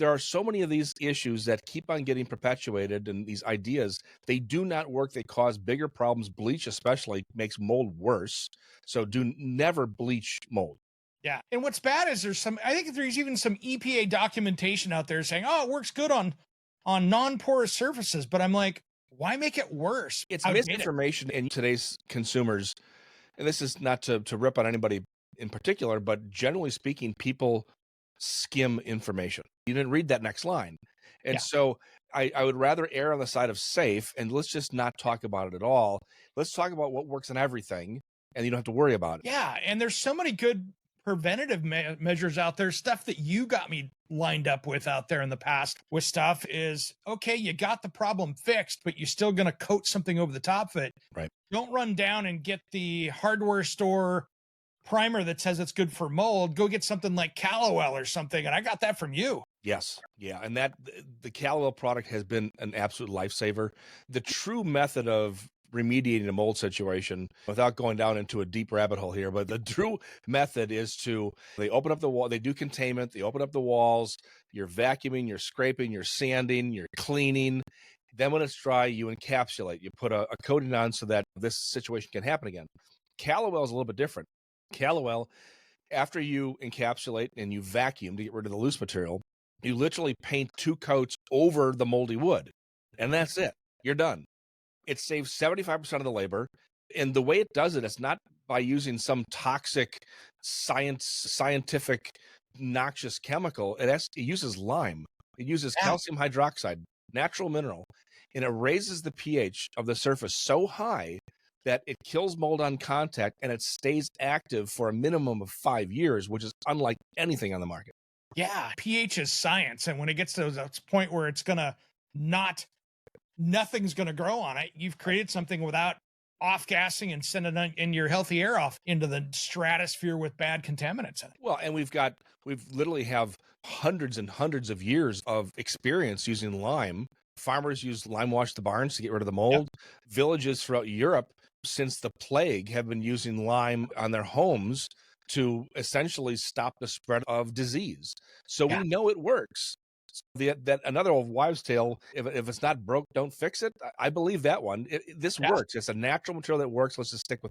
there are so many of these issues that keep on getting perpetuated, and these ideas, they do not work. They cause bigger problems. Bleach especially makes mold worse. So never bleach mold. Yeah. And what's bad is I think there's even some EPA documentation out there saying, oh, it works good on non-porous surfaces. But I'm like, why make it worse? It's Outdated. misinformation in today's consumers. And this is not to rip on anybody in particular, but generally speaking, people skim information. You didn't read that next line. And Yeah. so I would rather err on the side of safe, and let's just not talk about it at all. Let's talk about what works in everything, and you don't have to worry about it. Yeah. And there's so many good preventative measures out there. Stuff that you got me lined up with out there in the past with stuff is, okay, you got the problem fixed, but you're still going to coat something over the top of it. Right. Don't run down and get the hardware store primer that says it's good for mold. Go get something like Callowell or something. And I got that from you. Yes. Yeah. And the Callowell product has been an absolute lifesaver. The true method of remediating a mold situation, without going down into a deep rabbit hole here, but the true method is they open up the wall, they do containment, they open up the walls, you're vacuuming, you're scraping, you're sanding, you're cleaning. Then when it's dry, you encapsulate, you put a coating on so that this situation can happen again. Callowell is a little bit different. Callowell, after you encapsulate and you vacuum to get rid of the loose material, you literally paint 2 coats over the moldy wood, and that's it. You're done. It saves 75% of the labor. And the way it does it, it's not by using some toxic scientific noxious chemical. It uses lime. It uses calcium hydroxide, natural mineral, and it raises the pH of the surface so high that it kills mold on contact, and it stays active for a minimum of 5 years, which is unlike anything on the market. Yeah, pH is science. And when it gets to that point where it's going to nothing's going to grow on it, you've created something without off-gassing and sending in your healthy air off into the stratosphere with bad contaminants in it. Well, and we've literally have hundreds and hundreds of years of experience using lime. Farmers use lime wash the barns to get rid of the mold. Yep. Villages throughout Europe, since the plague, have been using lime on their homes to essentially stop the spread of disease. So we know it works. That another old wives' tale, if it's not broke, don't fix it. I believe that one. This works. It's a natural material that works. Let's just stick with that.